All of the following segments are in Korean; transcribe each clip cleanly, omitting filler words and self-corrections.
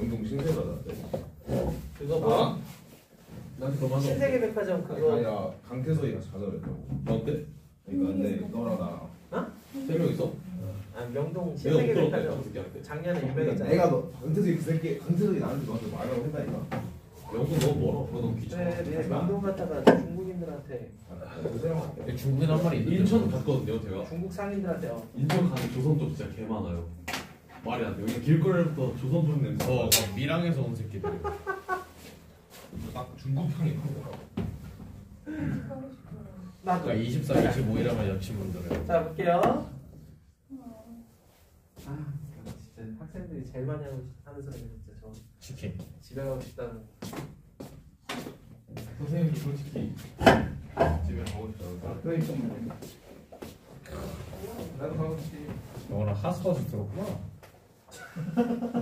명동 신세가다인데. 그거 뭐? 난 그거 맞아. 신세계백화점 그거. 아니야 강태서이가 찾아냈다고. 어때? 그러니까 근데 너랑 나랑. 어? 3명이서? 아 명동 내가 못 들었다 신세계백화점 새끼한테. 작년에 그러니까 유명했잖아. 내가 너 강태서이 그 새끼 강태서이 나한테 너한테 말하고 했다니까. 명동 너무 멀어. 그거 너무 귀찮아. 네, 명동 갔다가 중국인들한테 중국인 한 마리 있는데 인천 갔거든요 제가. 중국 상인들한테 인천 가는 조선족 진짜 개 많아요. 말이 안 돼. 여기 길거리부터 조선족 냄새. 막 밀양에서 온 새끼들. 딱 중국향이 나고. 나도. 24, 25일하면 여친분들은. 자 볼게요. 아 진짜 학생들이 제일 많이 하는 소리가 진짜 저 치킨. 집에 가고 싶다는. 선생님도 솔직히 집에 가고 싶다고. 그러니까 나도 가고 싶지. 영어랑 핫스팟을 들었구나.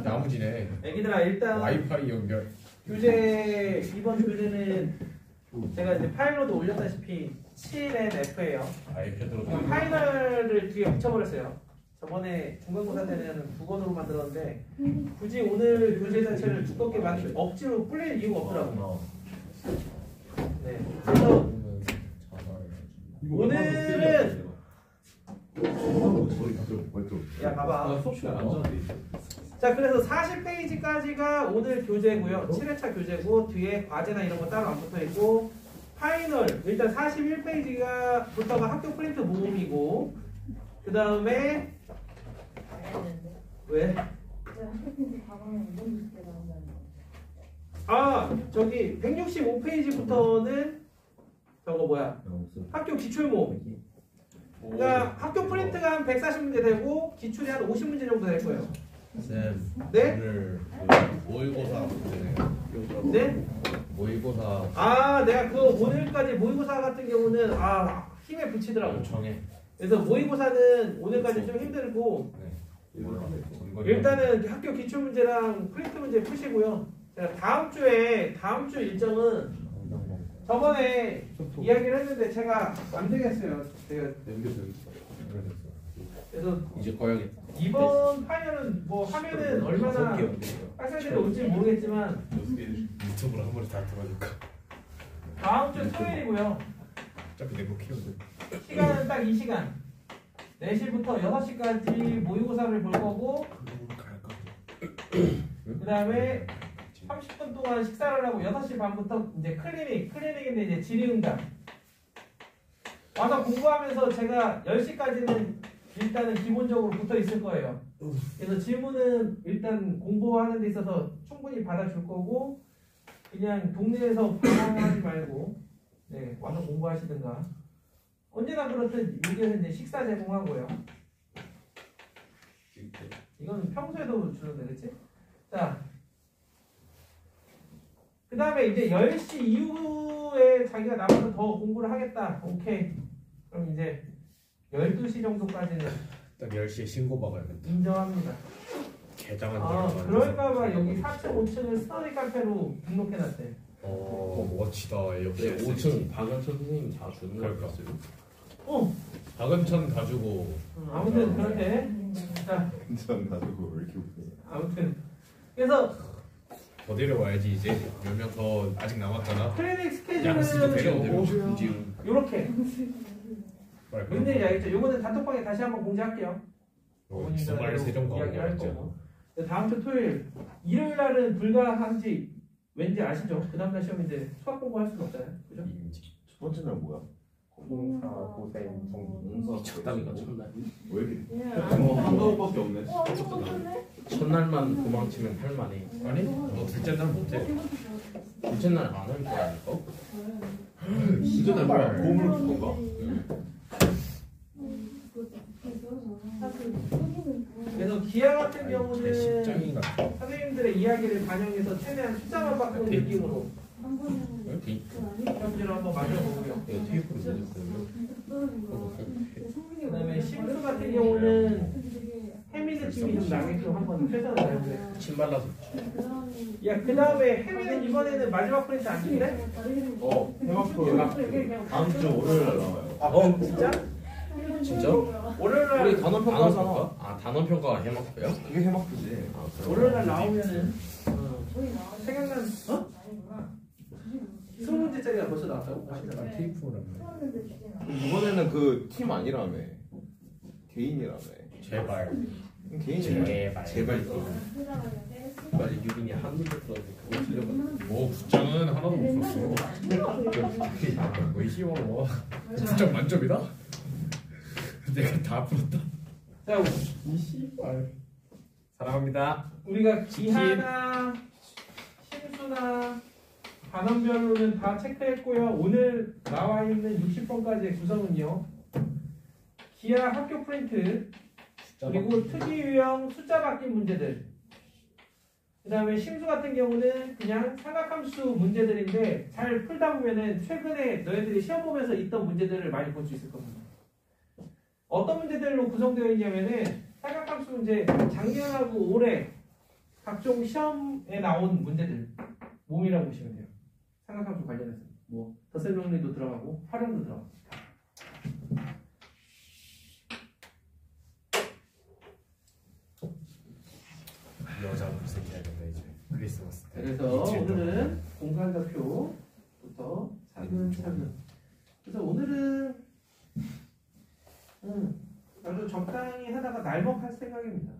나무지네. 애기들아 일단 와이파이 연결. 교재 이번 교재는 제가 이제 파일로도 올렸다시피 7NF예요. 아이패드로. 파이널을 뒤에 붙여버렸어요. 저번에 중간고사 때는 2권으로 만들었는데 굳이 오늘 교재 자체를 두껍게 만들 억지로 불릴 이유가 없더라고요. 네. 그래서 오늘은 야 봐봐. 수업 시간 안 전화돼. 자 그래서 40페이지까지가 오늘 교재고요. 7회차 교재고 뒤에 과제나 이런 거 따로 안 붙어있고 파이널 일단 41페이지가 부터가 학교 프린트 모음이고 그 다음에 왜? 아 저기 165페이지부터는 저거 뭐야 학교 기출 모음. 그러니까 학교 프린트가 한 140문제 되고 기출이 한 50문제 정도 될 거예요. 쌤. 네? 오늘 모의고사 문제네요. 네? 모의고사 아 내가 그 오늘까지 모의고사 같은 경우는 아 힘에 붙이더라고. 정해. 그래서 모의고사는 오늘까지 좀 힘들고 일단은 학교 기출 문제랑 프린트 문제 푸시고요. 제가 다음 주 일정은 저번에 이야기를 했는데 제가 안 되겠어요. 제가 그래서 이제 거야겠다. 이번 파이널은 뭐 하면은 얼마나 학생들이 올지 모르겠지만 유튜브로 한 번에 다 들어줄까? 다음 주 토요일이고요. 어차피 내거 키우는데. 시간은 딱 이 시간 4시부터 6시까지 모의고사를 볼 거고 그 다음에 30분 동안 식사를 하고 6시 반부터 이제 클리닉인데 이제 질의응답 와서 공부하면서 제가 10시까지는 일단은 기본적으로 붙어 있을 거예요. 그래서 질문은 일단 공부하는 데 있어서 충분히 받아줄 거고 그냥 동네에서 방황하지 말고 네, 와서 공부하시든가 언제나 그렇듯 여기에서 이제 식사 제공하고요. 이건 평소에도 주는데 그치? 자, 그 다음에 이제 10시 이후에 자기가 남아서 더 공부를 하겠다. 오케이. 그럼 이제 12시 정도까지는 딱 10시에 신고 박아야겠다. 인정합니다. 개장한 그럴까봐 여기 4층, 5층을 스터디 카페로 등록해놨대. 멋지다. 역시 5층 박은천 선생님이 다 주는 거 그럴까? 같았어요. 박은천 가지고 아무튼 그렇게. 자, 인천 가지고 왜 이렇게 웃겨? 아무튼 그래서 더 데려와야지 이제 몇 명 더 아직 남았잖아. 클리닉 양수도 스케줄은 데려오고 요렇게. 근데 알겠죠? 요거는 단톡방에 다시 한번 공지할게요. 주말 세종 이야기를 할 가고 거고. 다음 주 토요일, 일요일 날은 불가한지 왠지 아시죠? 그 다음날 시험인데 수학 공부할 수는 없잖아요. 그죠? 첫 번째 날 뭐야? 공사 고생 정문서 적당히가 첫날. 왜 이렇게? 한 과목밖에 없네. 첫날만 음. 도망치면 할만해. 아니 너 둘째 날 못해. 둘째 날 안 할 거라니까. 둘째 날 뭐야? 고음을 줄 건가? 그래서 기하 같은 내 경우는 십장인가. 선생님들의 이야기를 반영해서 최대한 숫자만 바꾸는 느낌으로 여기 시험지를 한번 만들어보고요. 이거 테이프로 내줬어요. 그 다음에 심수 같은 경우는 해미 느낌이 좀 나게끔 한번 최선을 다해보세요. 침 발라서. 야, 그 다음에 해미는 이번에는 마지막 프린트 안 준대? 해마프 다음 주 월요일 날 나와요. 진짜? 진짜? 월요일날 우리 단원평가 하잖아. 아 단원평가 해먹고요? 그게 해마프지. 월요일날 나오면은 생각난 어? 20문제짜리가 벌써 나왔다고? 아, 테이프라며. 이번에는 그 팀 아니라며. 개인이라며. 제발. 개인이라며. 제발. 빨리 유빈이 한 문제 풀어야지. 그거 틀려가지고. 뭐 붙장은 하나도 못 썼어. 왜 쉬워? 붙장 만점이다? 내가 다 풀었다. 자, 이 씨발. 사랑합니다. 우리가 기하나 심수나 반원별로는 다 체크했고요. 오늘 나와 있는 60번까지의 구성은요. 기하 학교 프린트 그리고 특이 유형 숫자 바뀐 문제들. 그 다음에 심수 같은 경우는 그냥 삼각함수 문제들인데 잘 풀다 보면은 최근에 너희들이 시험 보면서 있던 문제들을 많이 볼 수 있을 겁니다. 어떤 문제들로 구성되어 있냐면은 삼각함수 문제 작년하고 올해 각종 시험에 나온 문제들 몸이라고 보시면 돼요. 삼각함수 관련해서 뭐 덧셈정리도 들어가고 활용도 들어가고. 여자 검색해야겠다 이제. 크리스마스 때. 그래서 오늘은 공간좌표부터 차근차근. 그래서 오늘은 아주 적당히 하다가 날먹할 생각입니다.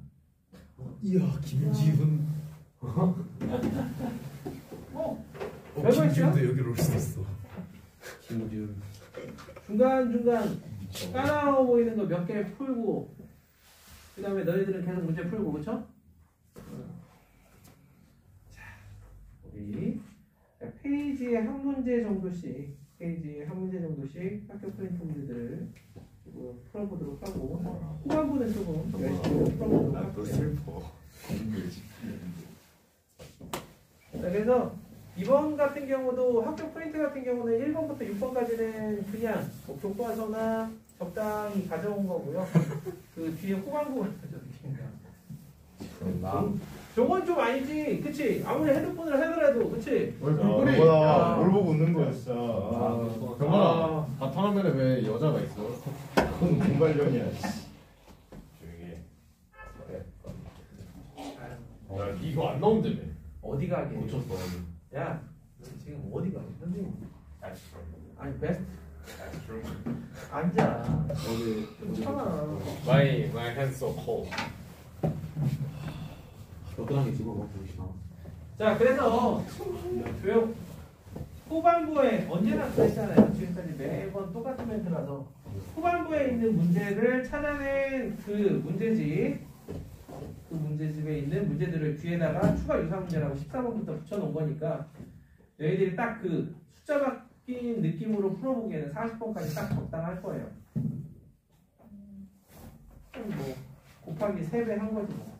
이야 김지훈. 별거 있어요? 김지훈도 여기로 올 수 있어. 김준. 중간중간 까다로워 보이는 거 몇 개 풀고 그 다음에 너희들은 계속 문제 풀고 그쵸? 자, 우리 페이지에 한 문제 정도씩 학교 프린트 문제들을 풀어보도록 하고 후반부는 조금 열심히 풀어보도록 할게요. 슬퍼. 자, 그래서 이번 같은 경우도 학교 프린트 같은 경우는 1번부터 6번까지는 그냥 뭐 교과서나 적당히 가져온 거고요. 그 뒤에 후반부가 저건 좀 아니지, 그치? 아무리 핸드폰을 하더라도, 그치? 뭐야, 뭘 보고 웃는 거야, 진짜. 경관아 바탕화면에 왜 여자가 있어? 그건 공관련이야. 조용히 해. 야 이거 안 나온다며. 어디 가게? 고쳤어. 야, 너 지금 어디 가게? 선생님. 아니, 베스트. 앉아. 좀 참아. My hands are cold. 겨드랑이 집어봐 보시나. 자, 그래서 조용. 후반부에 언제나 그랬잖아요. 지금까지 매번 똑같은 멘트라서 후반부에 있는 문제를 찾아낸 그 문제집에 있는 문제들을 뒤에다가 추가 유사 문제라고 14번부터 붙여놓은 거니까 너희들이 딱 그 숫자 바뀐 느낌으로 풀어보기에는 40번까지 딱 적당할 거예요. 뭐 곱하기 3배 한 거지 뭐.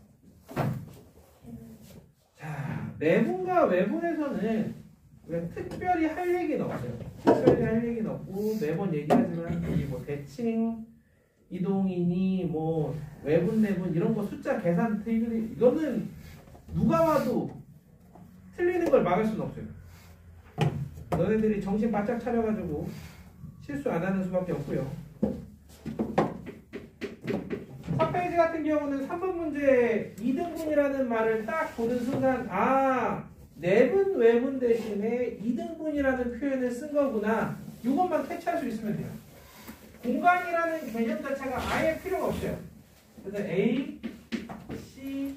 자, 내분과 외분에서는 왜 특별히 할 얘기는 없어요. 특별히 할 얘기는 없고 매번 얘기하지만 여기 뭐 대칭, 이동이니 뭐 외분, 내분 이런 거 숫자 계산 틀리 이거는 누가 와도 틀리는 걸 막을 수는 없어요. 너네들이 정신 바짝 차려가지고 실수 안 하는 수밖에 없고요. 3페이지 같은 경우는 3번 문제 2등분이라는 말을 딱 보는 순간 내분 외분 대신에 2등분이라는 표현을 쓴 거구나. 이것만 캐치할 수 있으면 돼요. 공간이라는 개념 자체가 아예 필요가 없어요. 그래서 A, C,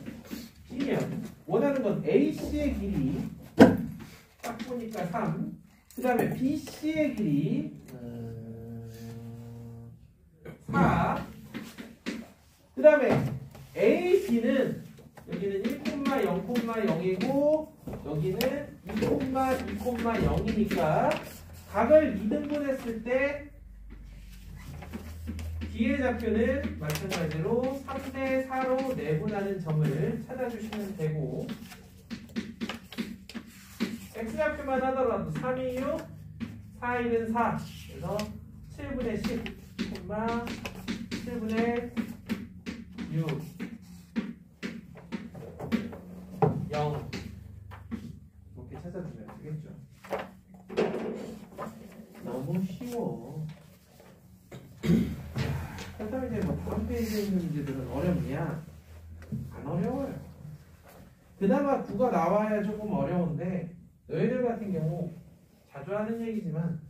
B면 원하는 건 AC의 길이 딱 보니까 3. 그 다음에 BC의 길이 4. 그 다음에 AB는 여기는 1,0,0이고 여기는 2,2,0이니까 각을 2등분했을 때 D의 좌표는 마찬가지로 3대 4로 내분하는 점을 찾아주시면 되고 X좌표만 하더라도 3이 6, 4, 1은 4 그래서 7분의 10, 7분의 6 0 이렇게 찾아주면 되겠죠. 너무 쉬워. 그렇다면 이제 뭐 다음 페이지에 있는 문제들은 어렵냐? 안 어려워요. 그 그나마 9가 나와야 조금 어려운데 너희들 같은 경우 자주 하는 얘기지만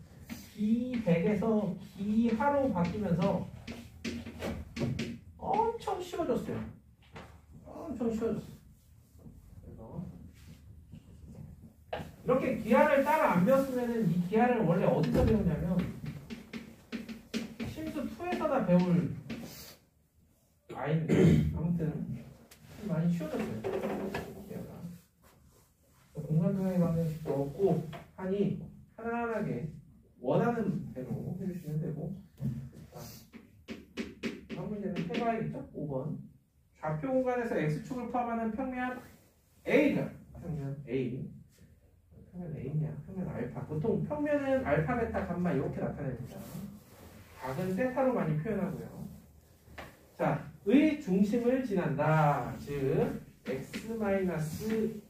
기100에서 기하로 바뀌면서 엄청 쉬워졌어요. 엄청 쉬워졌어. 그래서 이렇게 기하를 따라 안 배웠으면은 이 기하를 원래 어디서 배우냐면 심수 2에서나 배울 아이인데 아무튼 많이 쉬워졌어요. 기하가. 공간조회 방식도 없고 하니 편안하게 원하는 대로 해주시면 되고. 다음 문제는 해봐야겠죠? 5번. 좌표 공간에서 x축을 포함하는 평면 A가 평면 A. 평면 A냐? 평면 알파. 보통 평면은 알파, 베타, 감마 이렇게 나타냅니다. 각은 세타로 많이 표현하고요. 자, 의 중심을 지난다. 즉 x-2에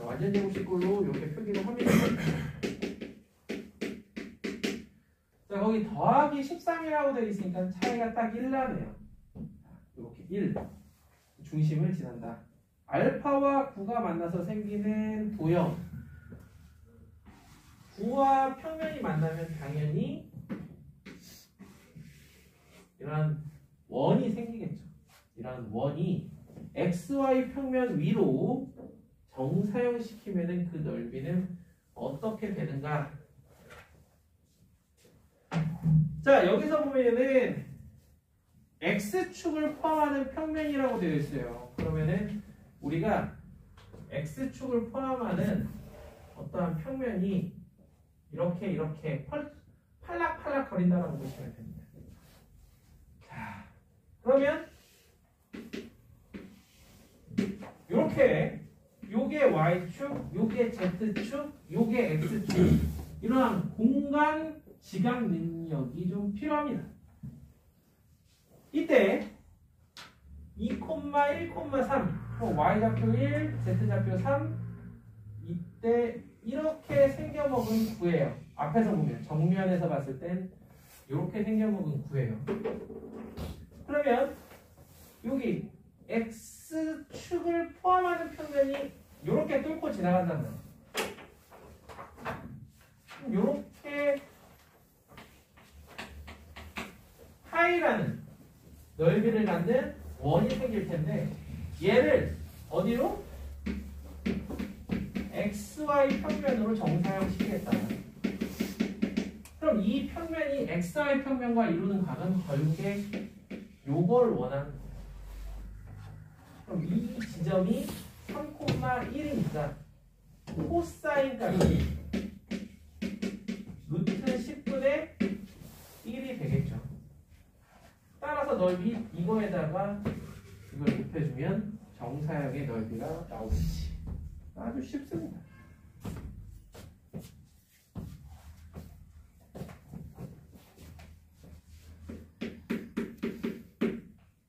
완전 제곱식꼴로 이렇게 표기를 합니다. 자, 거기 더하기 13이라고 되어 있으니까 차이가 딱 1 나네요. 이렇게 1. 중심을 지난다. 알파와 9가 만나서 생기는 도형. 9와 평면이 만나면 당연히 이런 원이 생기겠죠. 이런 원이 XY 평면 위로 정사형시키면은 그 넓이는 어떻게 되는가? 자, 여기서 보면은 X축을 포함하는 평면이라고 되어 있어요. 그러면은 우리가 X축을 포함하는 어떠한 평면이 이렇게 팔락팔락 거린다라고 보시면 됩니다. 자, 그러면 이렇게 요게 Y축, 요게 Z축, 요게 X축 이러한 공간 지각 능력이 좀 필요합니다. 이때 2,1,3 Y좌표 1, Z좌표 3 이때 이렇게 생겨먹은 9예요. 앞에서 보면 정면에서 봤을 땐 이렇게 생겨먹은 9예요. 그러면 여기 X축을 포함하는 평면이 이렇게 뚫고 지나간단 말이에요. 이렇게 파이라는 넓이를 갖는 원이 생길 텐데 얘를 어디로? XY 평면으로 정사형시키겠다. 그럼 이 평면이 XY 평면과 이루는 각은 결국에 요걸 원하는 거예요. 그럼 이 지점이 3,1이니까 코사인 값이 루트 10분의 1이 되겠죠. 따라서 넓이 이거에다가 이걸 곱해주면 정사형의 넓이가 나오겠지. 아주 쉽습니다.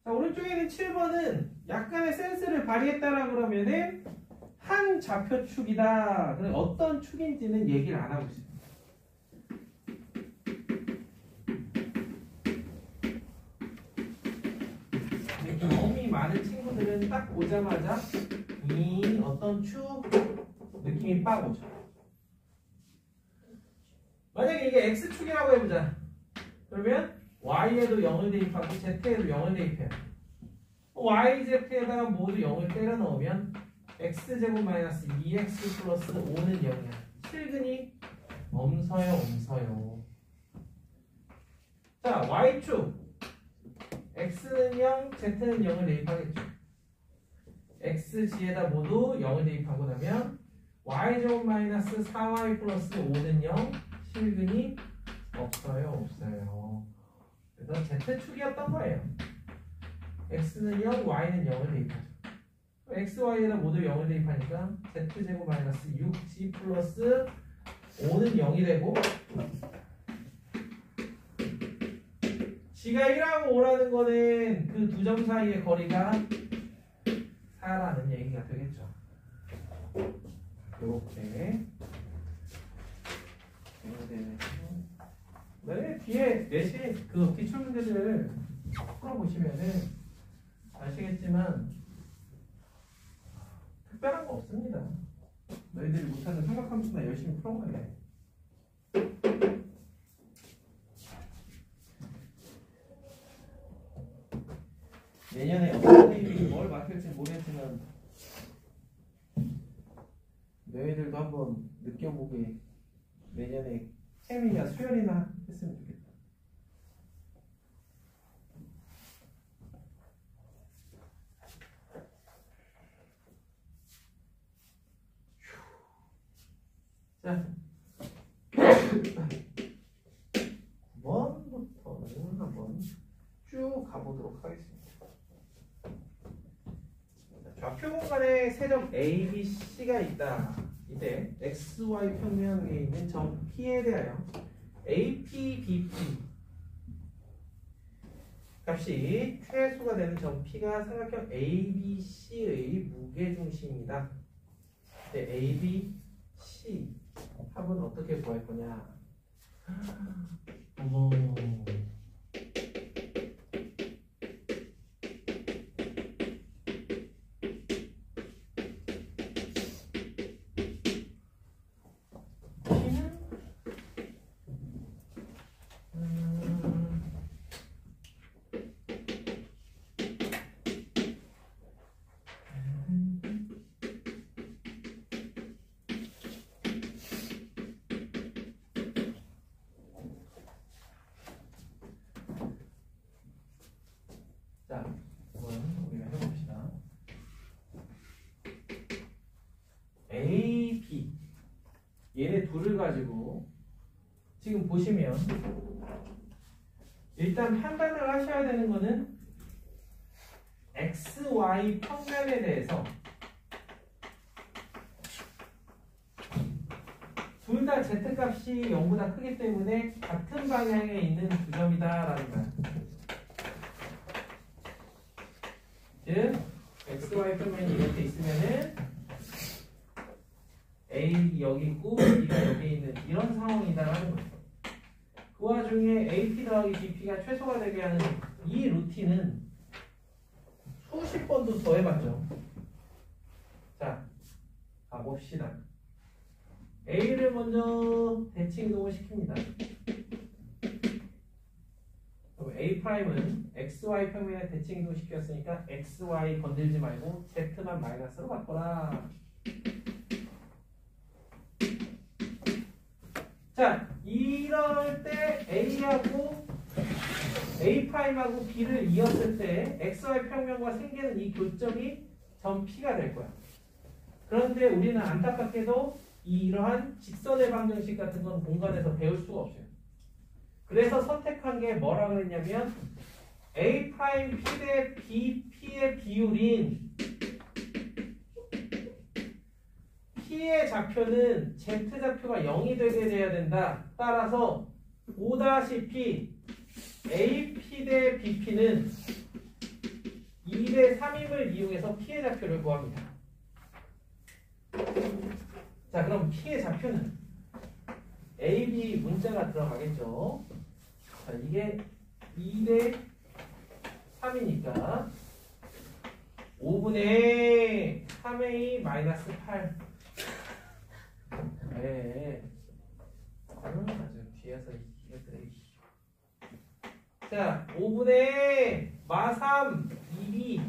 자, 오른쪽에 있는 7번은 약간의 센스를 발휘했다라 그러면은 한 좌표축이다. 그럼 어떤 축인지는 얘기를 안 하고 있습니다. 경험이 많은 친구들은 딱 보자마자 이 어떤 축 느낌이 빡 오죠. 만약에 이게 X축이라고 해보자. 그러면 Y에도 0을 대입하고 Z에도 0을 대입해요. Y, Z에다가 모두 0을 때려 넣으면 X제곱 마이너스 2X 플러스 5는 0이야. 실근이 엄서요. 자, Y축 X는 0, Z는 0을 대입하겠죠. X지에다 모두 0을 대입하고 나면 Y제곱 마이너스 4Y 플러스 5는 0, 실근이 없어요. 그래서 Z축이었던 거예요. X는 0, Y는 0을 대입하죠. X, Y에다 모두 0을 대입하니까 Z제곱 마이너스 6G 플러스 5는 0이 되고 G가 1하고 5라는 거는 그 두 점 사이의 거리가 4라는 얘기가 되겠죠. 이렇게 네, 뒤에 내신 그 기출 문제들을 풀어보시면은 아시겠지만 특별한 거 없습니다. 너희들이 못하는 삼각함수나 열심히 풀어가야 돼. 내년에 어떤 선생님이 뭘 맡을지 모르겠지만 너희들도 한번 느껴보게 내년에 햄이나 수연이나 했으면 좋겠다. 자, 9번부터는 한번 쭉 가보도록 하겠습니다. 좌표 공간에 세 점 A, B, C가 있다. 이때 X, Y 평면에 있는 점 P에 대하여 AP, BP 값이 최소가 되는 점 P가 삼각형 ABC의 무게중심이다. 이때 AB, C 합은 어떻게 구할 거냐? 어머. 자, 한번 우리가 해봅시다. A, B 얘네 둘을 가지고 지금 보시면 일단 판단을 하셔야 되는 거는 X, Y 평면에 대해서 둘 다 Z값이 0보다 크기 때문에 같은 방향에 있는 두 점이다 라는 거야. 즉 X, Y 평면이 이렇게 있으면은 A 여기 있고 B가 여기 있는 이런 상황이다라는 거예요. 그 와중에 AP 더하기 BP가 최소가 되게 하는 이 루틴은 수십 번도 더 해봤죠. 자, 가봅시다. A를 먼저 대칭 이동을 시킵니다. A'은 XY 평면에 대칭 이동 시켰으니까 XY 건들지 말고 Z만 마이너스로 바꿔라. 자, 이럴 때 A하고 A'하고 B를 이었을 때 XY 평면과 생기는 이 교점이 점 P가 될 거야. 그런데 우리는 안타깝게도 이러한 직선의 방정식 같은 건 공간에서 배울 수가 없어요. 그래서 선택한 게 뭐라 그랬냐면 A' P 대 BP의 비율인 P의 좌표는 Z 좌표가 0이 되게 돼야 된다. 따라서 5-P AP 대 BP는 2대 3임을 이용해서 P의 좌표를 구합니다. 자, 그럼 P의 좌표는 AB 문자가 들어가겠죠. 자, 이게 2대 3이니까 5분의 3A 마이너스 8. 네. 아주 뒤에서 이것들이. 자, 5분의 마3 2B.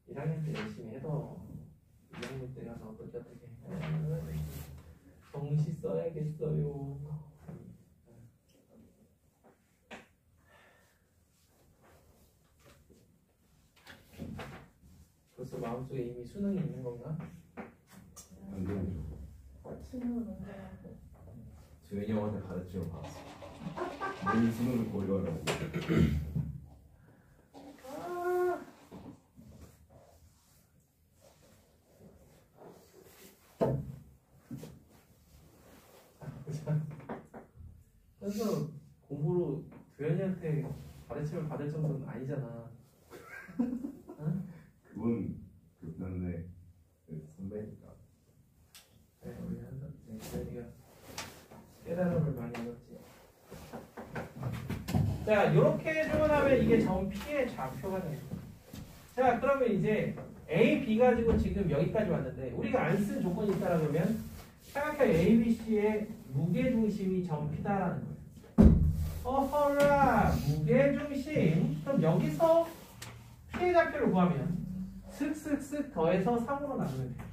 (1학년) 때 열심히 해도 2학년 때 가서 어떻게 정시 써야겠어요. 벌써 마음속에 이미 수능이 있는 건가? 안 되는 수능은 언제 하고? 주현이 형한테 가르치러 갔어. 내일 수능을 고려하라고. 그래서 공부로 도현이한테 가르침을 받을 정도는 아니잖아. 응? 그건 그런데 선배니까. 네, 우리 항상 도현이가 깨달음을 많이 얻었지. 자, 이렇게 주문하면 이게 점 P의 좌표가 됩니다. 자, 그러면 이제 A, B 가지고 지금 여기까지 왔는데 우리가 안 쓴 조건이 있다라 그러면 삼각형 A, B, C의 무게중심이 점 P다라는 거예요. 어허라, 무게중심. 그럼 여기서 P의 좌표를 구하면 슥슥슥 더해서 3으로 나누면 돼요.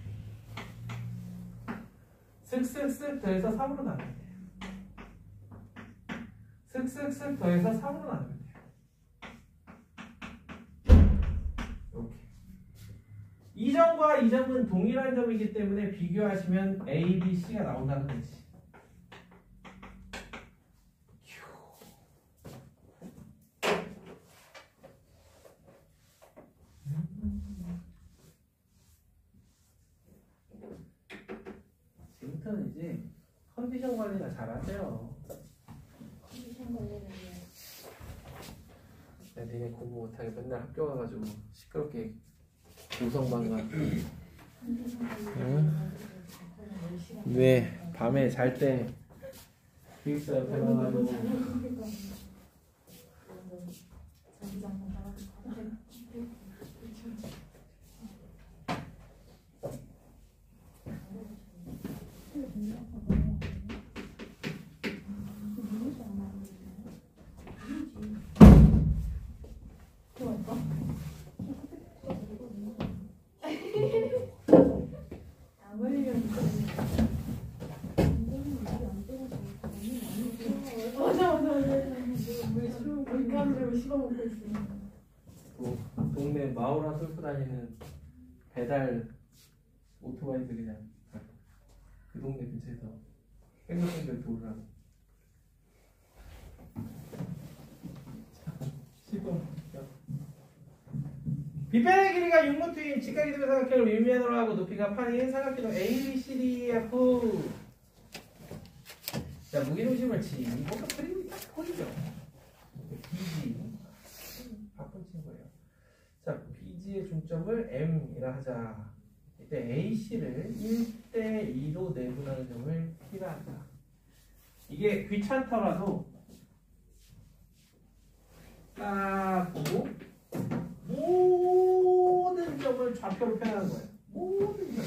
슥슥슥 더해서 3으로 나누면 돼요. 슥슥슥 더해서 3으로 나누면 돼요. 이렇게. 이 점과 이 점은 동일한 점이기 때문에 비교하시면 A, B, C가 나온다는 거지. 지금부터는 이제 컨디션 관리가 잘하세요. 컨디션 관리는 니네 공부 못하게 맨날 학교 가가지고 시끄럽게 고성방가. 컨디션 관리는 왜 밤에 잘 때 기숙사 옆에 가가지고 동네 마을화 뚫고 다니는 배달 오토바이들 그냥 그 동네 근처에서 뺑글뺑글 돌으라고. 빗변의 길이가 6루트인 직각이 되면 삼각형을 일면으로 하고 높이가 8인 삼각형 A, B, C, D, F. 자, 무게중심을 지금 그림이 딱 보이죠? BG 바쁜 친구예요. 자, BG의 중점을 M이라 하자. 이때 AC를 1대2로 내분하는 점을 P라 한다. 이게 귀찮더라도 딱 보고 모든 점을 좌표로 표현하는 거예요. 모든 점.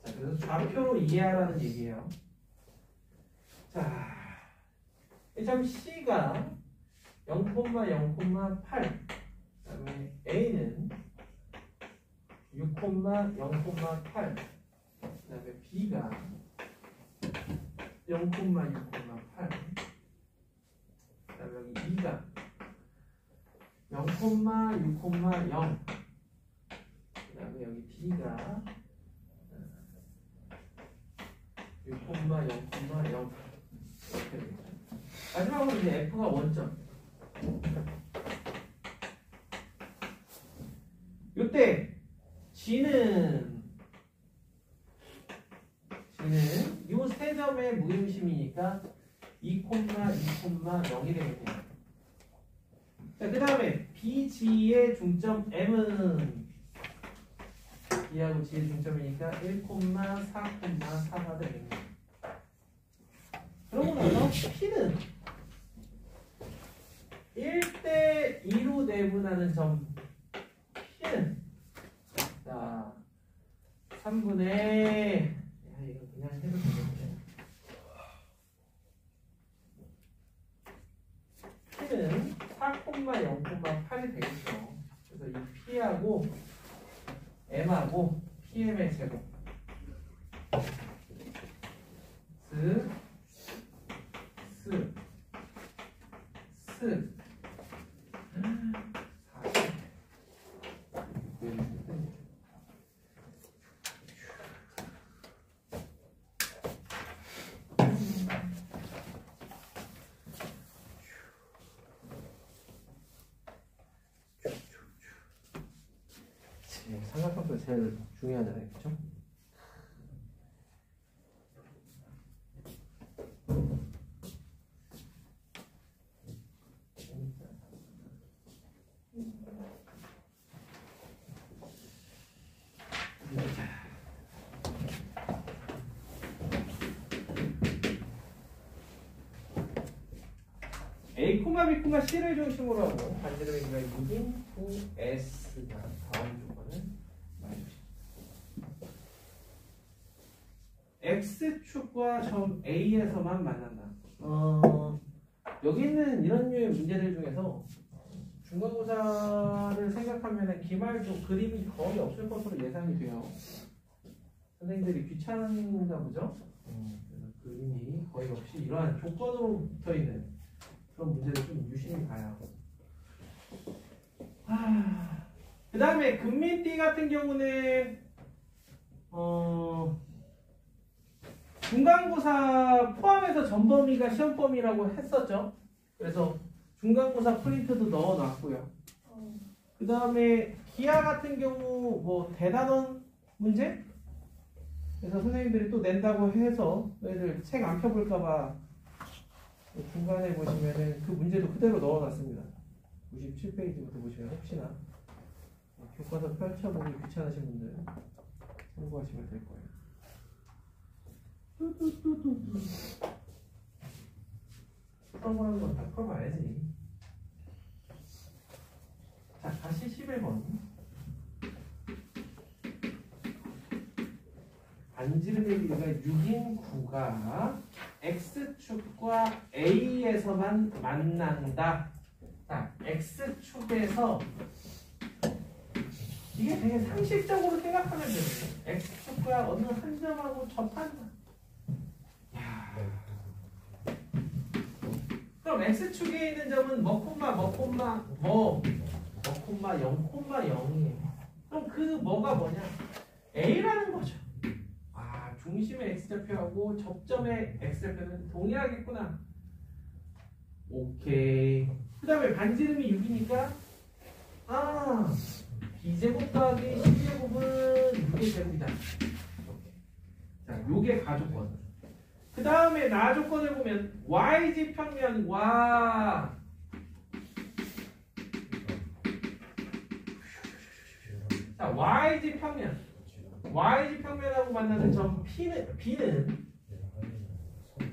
자, 그래서 좌표로 이해하라는 얘기예요. 자, 점 C가 0,0,8. 그다음에 A는 6,0,8. 그다음에 B가 0,6,8. 그다음에 여기 E가 0,6,0. 그다음에 여기 D가 6,0,0. 이렇게 되죠. 마지막으로 이제 F가 원점. 요때 G는 요 세 점의 무중심이니까 2,2,0이 되겠네요. 자, 그 다음에 BG의 중점 M은 B하고 G의 중점이니까 1,4,4가 되겠네요. 그러고 나서 P는 1대2로 내분하는 점 P는 자 3분의 이거 그냥 해도 되겠네. P는 4,0,8이 되겠죠. 그래서 이 P하고 M하고 PM의 제곱 삼각형도 제일 중요하잖아요, 그렇죠? A, B, C를 중심으로 하고 반지름의 길이가 6인 9S가 다음 조건은 맞으시죠. X축과 점 A에서만 만난다. 여기 있는 이런 류의 문제들 중에서 중간고사를 생각하면 기말도 그림이 거의 없을 것으로 예상이 돼요. 선생님들이 귀찮은가 보죠? 그래서 그림이 거의 없이 이러한 조건으로 붙어 있는 그런 문제를 좀 유심히 봐요. 그 다음에 금민띠 같은 경우는 중간고사 포함해서 전범위가 시험범위라고 했었죠. 그래서 중간고사 프린트도 넣어놨고요. 그 다음에 기하 같은 경우 뭐 대단원 문제? 그래서 선생님들이 또 낸다고 해서 애들 책 안 펴볼까봐 중간에 보시면은 그 문제도 그대로 넣어놨습니다. 97페이지부터 보시면 혹시나 교과서 펼쳐보기 귀찮으신 분들 참고하시면 될 거예요. 풀어보는 건 다 풀어봐야지. 자, 다시 11번. 반지름의 길이가 6인 9가 X축과 A에서만 만난다. 자, X축에서 이게 되게 상식적으로 생각하면 돼요. X축과 어느 한 점하고 접한다. 그럼 X축에 있는 점은 뭐, 0,0이에요. 그럼 그 뭐가 뭐냐? A라는 거죠. 중심의 X좌표하고 접점의 X좌표는 동일하겠구나. 오케이. 그 다음에 반지름이 6이니까 B제곱 더하기 C제곱은 6의 제곱이다. 자, 요게 가조건. 그 다음에 나조건을 보면 YG 평면과 자, YG 평면하고 만나는 점 B는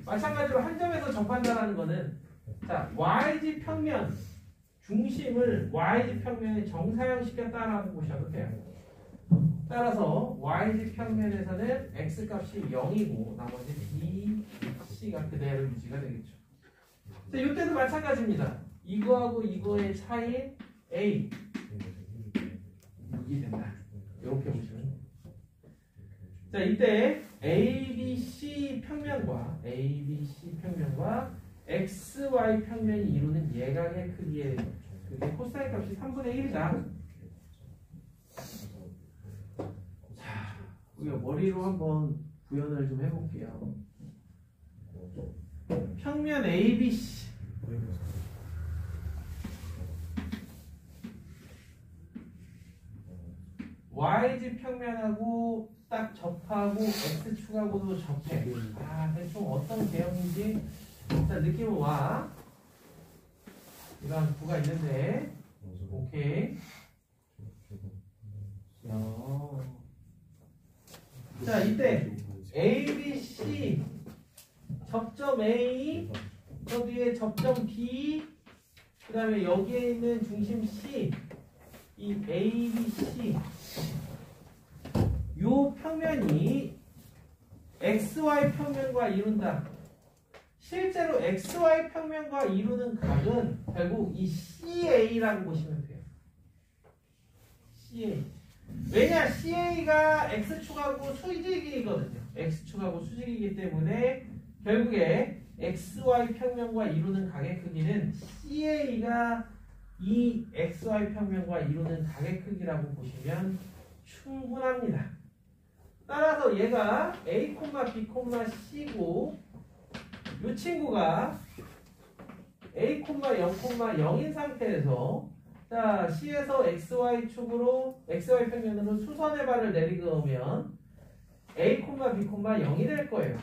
마찬가지로 한 점에서 접한다라는 거는 자, YG 평면 중심을 YG 평면에 정사형시켰다라고 보셔도 돼요. 따라서 YG 평면에서는 X값이 0이고 나머지 B, C가 그대로 유지가 되겠죠. 자, 이때도 마찬가지입니다. 이거하고 이거의 차이 A 6이 된다. 이렇게 보시면 자, 이때 ABC 평면과 XY 평면이 이루는 예각의 크기의 그게 코사인 값이 3분의 1이다. 자, 우리가 머리로 한번 구현을 좀 해볼게요. 평면 ABC YG 평면하고 딱 접하고 X축하고도 접해. 대충 어떤 개형인지 일단 느낌은 와. 이런 구가 있는데 오케이. 자, 이때 ABC 접점 A 저 뒤에 접점 B 그 다음에 여기에 있는 중심 C 이 ABC 요 평면이 XY 평면과 이룬다. 실제로 XY 평면과 이루는 각은 결국 이 CA라고 보시면 돼요. CA. 왜냐? CA가 X축하고 수직이거든요. X축하고 수직이기 때문에 결국에 XY 평면과 이루는 각의 크기는 CA가 이 XY 평면과 이루는 각의 크기라고 보시면 충분합니다. 따라서 얘가 A, B, C고 이 친구가 A, 0, 0인 상태에서 자, C에서 XY축으로 XY 평면으로 수선의 발을 내리면 A, B, 0이 될 거예요.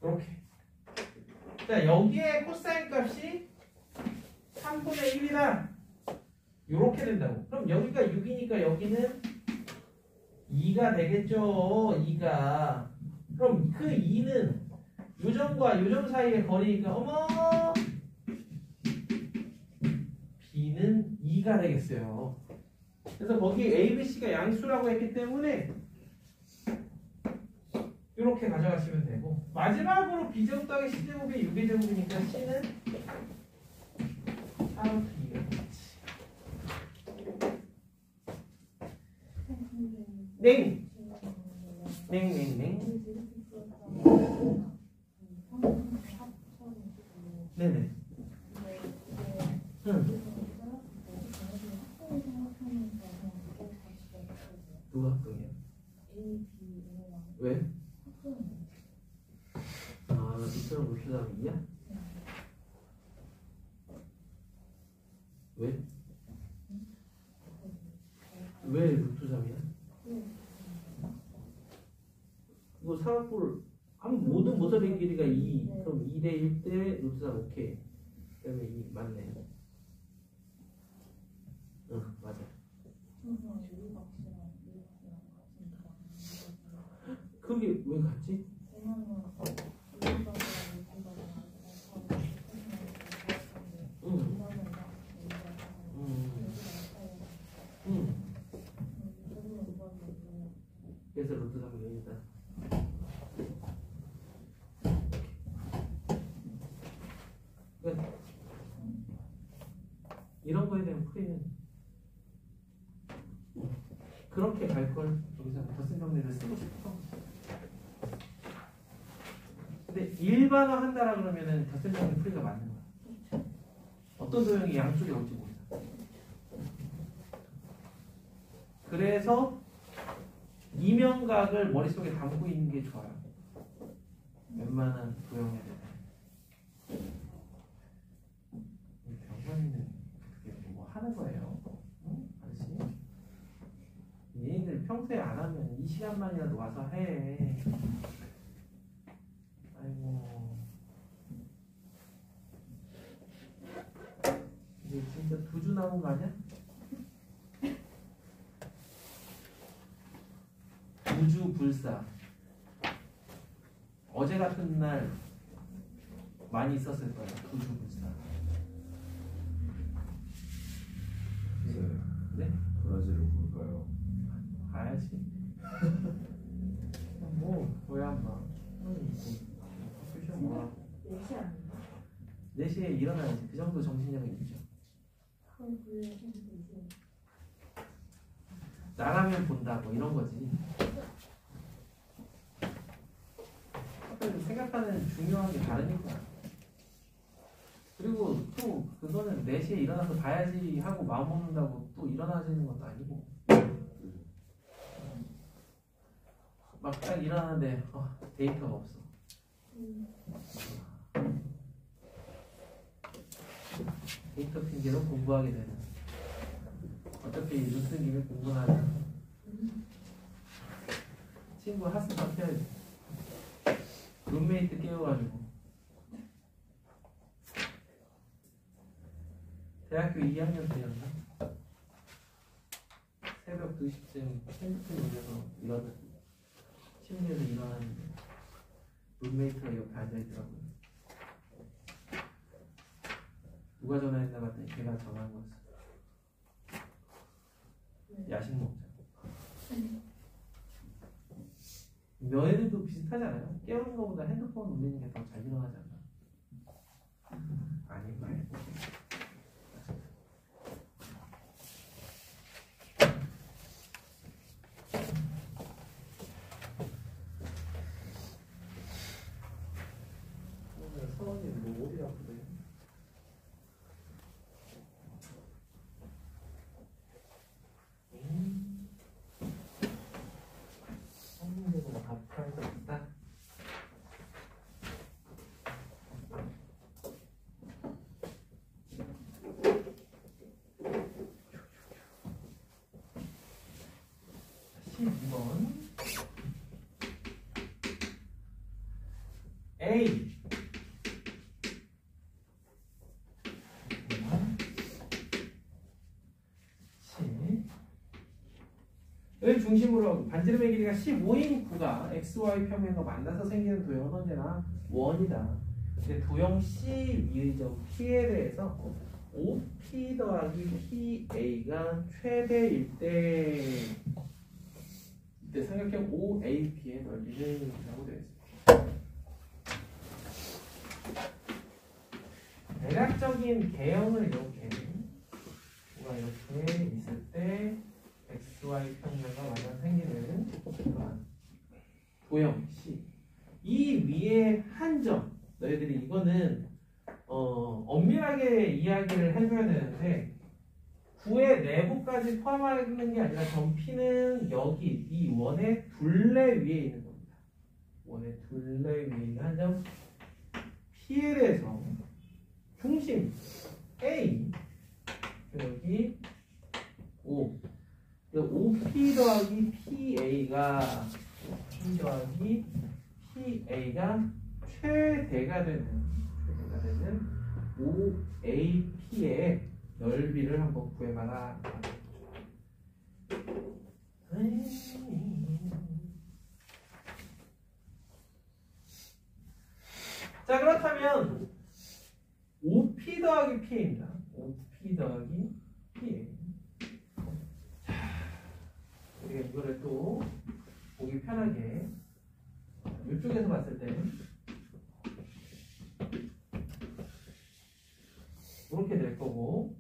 이렇게. 자, 여기에 코사인 값이 3분의 1이다. 이렇게 된다고. 그럼 여기가 6이니까 여기는 2가 되겠죠. 2가. 그럼 그 2는 요점과 요점 사이의 거리니까 어머 B는 2가 되겠어요. 그래서 거기 A, B, C가 양수라고 했기 때문에 이렇게 가져가시면 되고 마지막으로 B제곱 더하기 C제곱이 6의 제곱이니까 C는 4루트 2가 되겠지. 땡! 땡. 네네. 누가 합동이야? 왜? 아, 이처럼 루트가 2야? 왜? 왜 루트 3이야? 이거 사각볼 모든 모서리 길이가 2 그럼 2대 1대 루트 3 오케이 그러면 2 맞네. 응 맞아. 그게 왜 같지? 그래서 루트 3이 여기다. 이런 거에 대한 풀이는 그렇게 갈걸 여기서 덧셈 정리를 쓰고 싶어. 근데 일반화 한다라 그러면은 덧셈 정리 풀이가 맞는 거야. 어떤 도형이 양쪽에 올지 몰라. 그래서 이면각을 머릿속에 담고 있는 게 좋아요. 웬만한 도형에 대해. 병원이는 뭐 하는 거예요? 응? 아저씨? 얘네들 평소에 안 하면 이 시간만이라도 와서 해. 아이고. 이제 진짜 2주 남은 거 아니야? 2주 불사. 어제 같은 날 많이 있었을 거야. 2주 불사. 네? 브라질로 볼까요? 가야지. 뭐 뭐야 뭐. 퓨전 뭐. 4시에 일어나야지. 그 정도 정신력이 있죠. 나라면 본다 뭐 이런 거지. 생각하는 중요한 게 다르니까. 그리고 또 그거는 4시에 일어나서 봐야지 하고 마음 먹는다고 또 일어나지는 것도 아니고 막 딱 일어나는데 데이터가 없어. 데이터 핑계로 공부하게 되는. 어차피 눈 쓴 김에 공부는 하자. 친구 하스파 켜야지. 룸메이트 깨워가지고. 대학교 2학년 때였나? 새벽 2시쯤 핸드폰 올려서 침대에서 일어났는데 룸메이트가 옆에 앉아있더라고요. 누가 전화했나 봤더니 걔가 전화한 거였어. 야식 먹자. 너희들도 비슷하잖아요? 깨우는 것보다 핸드폰 울리는 게 더 잘 일어나지 않나? 아니 말고. 오늘 서원이 뭐 어디 아프대? 성민이도 아파할 것 같다. A 여기 중심으로 하고 반지름의 길이가 15인 구가 XY 평면과 만나서 생기는 도형은 언제나 원이다. 근데 도형 C 위의 점 P에 대해서 OP 더하기 PA가 최대일 때 이때 삼각형 OAP의 넓이는 라고 되어 있습니다. 대략적인 개형을 이렇게 뭐가 이렇게 있을 때 XY 평면과 만나서 생기는 도형 C 이 위에 한 점 너희들이 이거는 엄밀하게 이야기를 해줘야 되는데 구의 내부까지 포함하는 게 아니라 점 P는 여기 이 원의 둘레 위에 있는 겁니다. 원의 둘레 위에 있는 한 점 P에 대해서 중심 A 여기 O OP 더하기 PA가 최대가 되는 OAP의 넓이를 한번 구해봐라. 자 그렇다면 OP 더하기 PA입니다. OP 더하기 PA. 우리가 이거를 또 보기 편하게 이쪽에서 봤을 때 이렇게 될 거고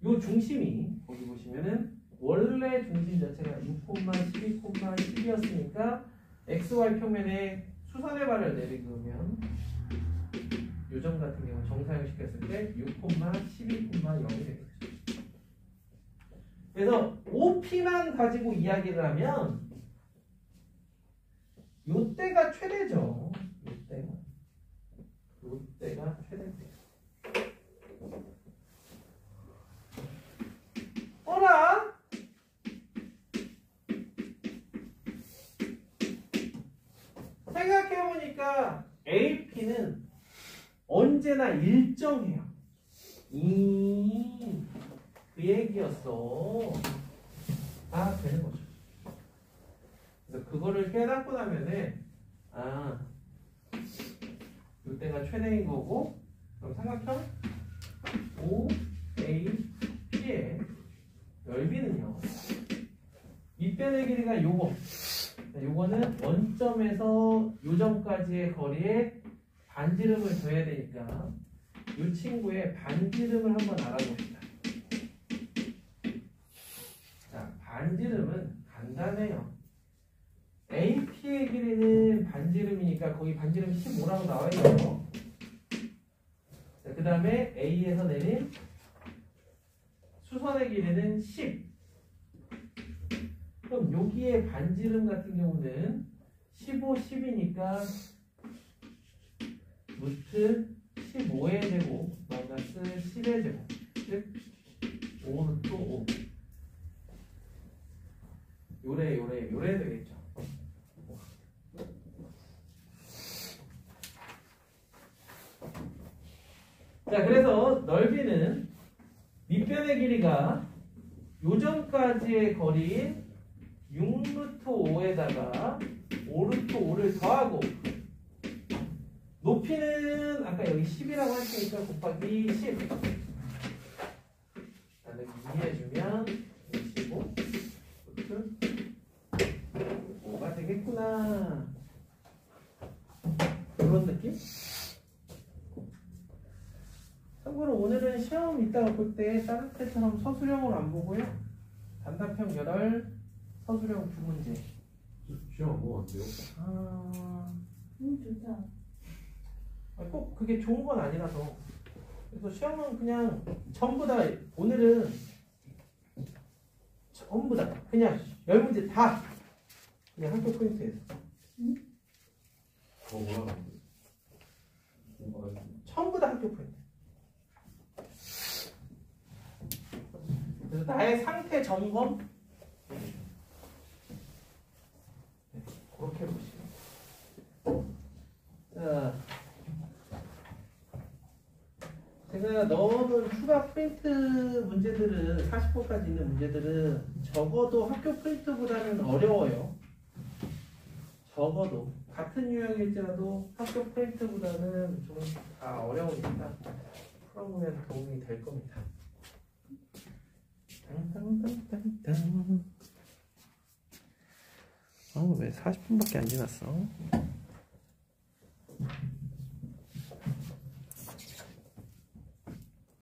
요 중심이 거기 보시면은 원래 중심 자체가 6,12,12였으니까 XY 평면에 수선의 발을 내리면 요점 같은 경우 정사형 시켰을 때 6,12,0이 되겠죠. 그래서 OP만 가지고 이야기를 하면 요때가 최대죠. 요때가 최대입니다. 어라? 생각해보니까 AP는 언제나 일정해요. 그 얘기였어. 다 되는 거죠. 그래서 그거를 깨닫고 나면은 이때가 최대인 거고 그럼 삼각형 OAP의 넓이는요. 밑변의 길이가 요거는 원점에서 요점까지의 거리에 반지름을 줘야 되니까 이 친구의 반지름을 한번 알아봅시다. 자, 반지름은 간단해요. AP의 길이는 반지름이니까 거기 반지름 15라고 나와있죠. 그 다음에 A에서 내린 수선의 길이는 10. 그럼 여기에 반지름 같은 경우는 15, 10이니까 루트 15의 제곱 마이너스 10의 제곱 즉 5루트 5 요래 되겠죠. 자 그래서 넓이는 밑변의 길이가 요점까지의 거리인 6루트 5에다가 5루트 5를 더하고 높이는 아까 여기 10이라고 했으니까 곱하기 10 나누기 2 해주면 25 루트 5가 되겠구나. 이런 느낌? 참고로 오늘은 시험 이따가 볼 때 다른 때처럼 서술형으로 안 보고요. 단답형 8, 서술형 2문제. 시험 뭐 안 돼요? 좋다. 꼭 그게 좋은 건 아니라서. 그래서 시험은 그냥 전부 다 오늘은 전부 다 그냥 10문제 다 그냥 학교 포인트에서. 뭐라 전부 다 학교 포인트. 그래서 나의 상태 점검 그렇게 보시면. 자, 제가 넣어놓은 추가 프린트 문제들은 40호까지 있는 문제들은 적어도 학교 프린트보다는 어려워요. 적어도 같은 유형일지라도 학교 프린트보다는 좀 다 어려우니까 풀어보면 도움이 될 겁니다. 왜 40분밖에 안 지났어?